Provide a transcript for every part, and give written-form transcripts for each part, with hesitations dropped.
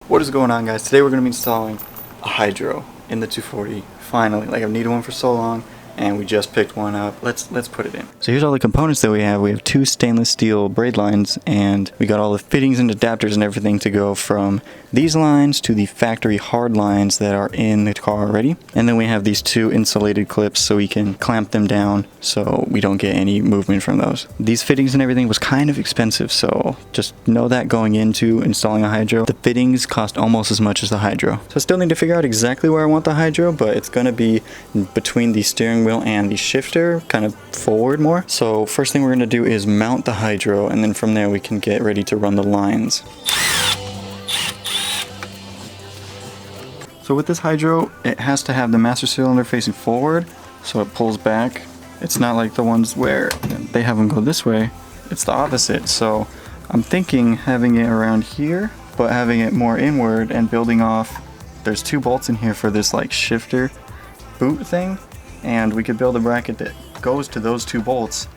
What is going on, guys? Today we're going to be installing a hydro in the 240. Finally, like I've needed one for so long, and we just picked one up. Let's put it in. So here's all the components that we have. We have 2 stainless steel braid lines, and we got all the fittings and adapters and everything to go from these lines to the factory hard lines that are in the car already. And then we have these 2 insulated clips so we can clamp them down so we don't get any movement from those. These fittings and everything was kind of expensive, so just know that going into installing a hydro. The fittings cost almost as much as the hydro. So I still need to figure out exactly where I want the hydro, but it's going to be between the steering wheel and the shifter, kind of forward more. So first thing we're going to do is mount the hydro, and then from there we can get ready to run the lines. So with this hydro, it has to have the master cylinder facing forward, so it pulls back. It's not like the ones where they have them go this way. It's the opposite. So I'm thinking having it around here, but having it more inward and building off. There's 2 bolts in here for this like shifter boot thing, and we could build a bracket that goes to those 2 bolts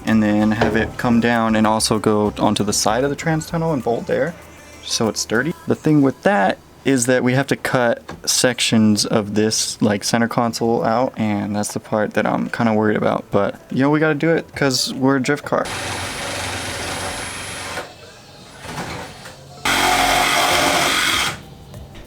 and then have it come down and also go onto the side of the trans tunnel and bolt there so it's sturdy. The thing with that is that we have to cut sections of this like center console out, and that's the part that I'm kind of worried about, but you know, we got to do it because we're a drift car.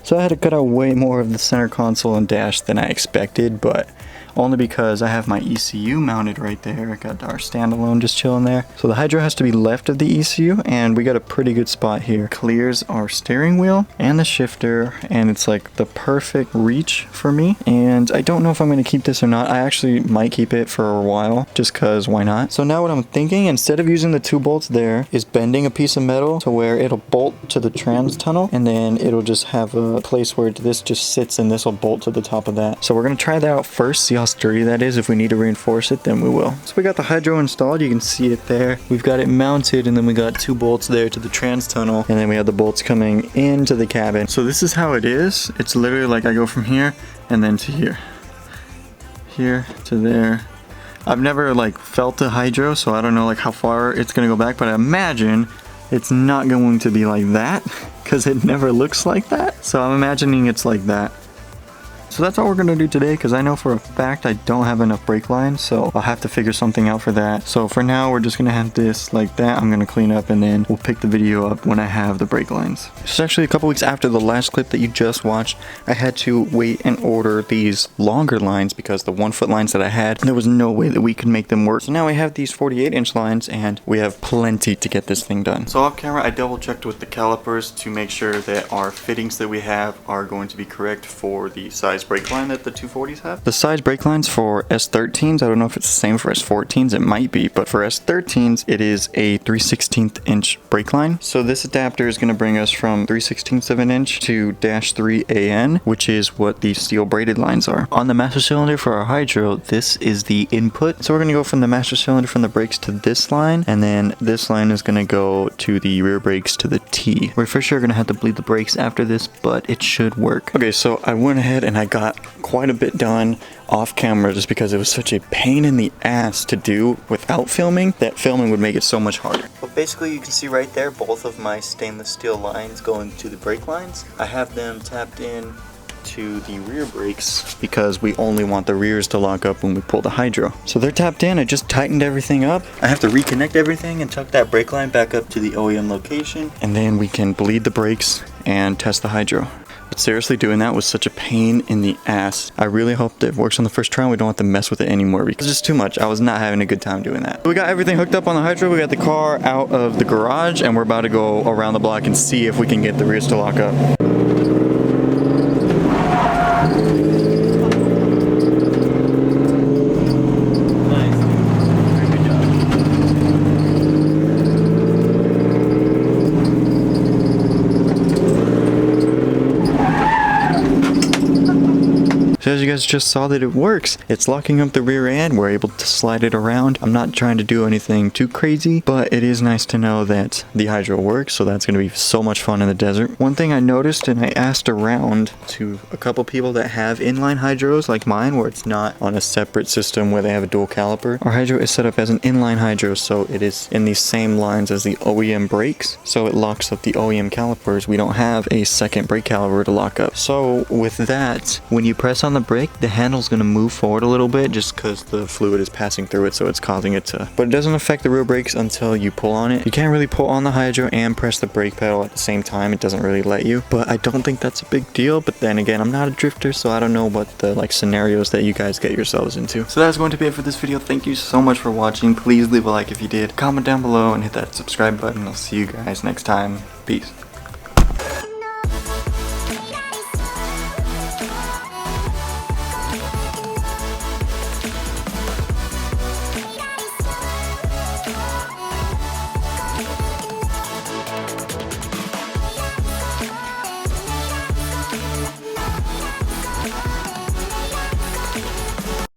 So I had to cut out way more of the center console and dash than I expected, but only because I have my ECU mounted right there. I got our standalone just chilling there. So the hydro has to be left of the ECU, and we got a pretty good spot here. Clears our steering wheel and the shifter, and it's like the perfect reach for me. And I don't know if I'm going to keep this or not. I actually might keep it for a while, just cause why not? So now what I'm thinking, instead of using the 2 bolts there, is bending a piece of metal to where it'll bolt to the trans tunnel, and then it'll just have a place where this just sits and this will bolt to the top of that. So we're going to try that out first, see how sturdy that is. If we need to reinforce it, then we will. So we got the hydro installed. You can see it there. We've got it mounted, and then we got 2 bolts there to the trans tunnel, and then we have the bolts coming into the cabin. So this is how it is. It's literally like I go from here and then to here, here to there. I've never like felt a hydro, so I don't know like how far it's gonna go back, but I imagine it's not going to be like that because it never looks like that. So I'm imagining it's like that. So that's all we're going to do today, because I know for a fact I don't have enough brake lines, so I'll have to figure something out for that. So for now, we're just going to have this like that. I'm going to clean up, and then we'll pick the video up when I have the brake lines. It's actually a couple weeks after the last clip that you just watched. I had to wait and order these longer lines because the 1-foot lines that I had, there was no way that we could make them work. So now we have these 48-inch lines, and we have plenty to get this thing done. So off camera, I double checked with the calipers to make sure that our fittings that we have are going to be correct for the size brake line that the 240s have. The size brake lines for S13s, I don't know if it's the same for S14s, it might be, but for S13s, it is a 3/16 inch brake line. So this adapter is going to bring us from 3/16 of an inch to -3 AN, which is what the steel braided lines are. On the master cylinder for our hydro, this is the input. So we're going to go from the master cylinder from the brakes to this line, and then this line is going to go to the rear brakes to the T. We're for sure going to have to bleed the brakes after this, but it should work. Okay, so I went ahead and I got quite a bit done off camera just because it was such a pain in the ass to do without filming that filming would make it so much harder. But basically you can see right there both of my stainless steel lines going to the brake lines. I have them tapped in to the rear brakes because we only want the rears to lock up when we pull the hydro. So they're tapped in. I just tightened everything up. I have to reconnect everything and tuck that brake line back up to the OEM location, and then we can bleed the brakes and test the hydro. But seriously, doing that was such a pain in the ass. I really hope that it works on the first try and we don't have to mess with it anymore because it's just too much. I was not having a good time doing that. We got everything hooked up on the hydro. We got the car out of the garage, and we're about to go around the block and see if we can get the rears to lock up. So as you guys just saw that it works. It's locking up the rear end. We're able to slide it around. I'm not trying to do anything too crazy, but it is nice to know that the hydro works. So that's going to be so much fun in the desert. One thing I noticed, and I asked around to a couple people that have inline hydros like mine, where it's not on a separate system where they have a dual caliper. Our hydro is set up as an inline hydro, so it is in the same lines as the OEM brakes. So it locks up the OEM calipers. We don't have a second brake caliper to lock up. So with that, when you press on the brake, the handle's going to move forward a little bit just because the fluid is passing through it, so it's causing it to. But it doesn't affect the rear brakes until you pull on it. You can't really pull on the hydro and press the brake pedal at the same time. It doesn't really let you, but I don't think that's a big deal. But then again, I'm not a drifter, so I don't know what the scenarios that you guys get yourselves into. So that's going to be it for this video. Thank you so much for watching. Please leave a like if you did, comment down below, and hit that subscribe button. I'll see you guys next time. Peace.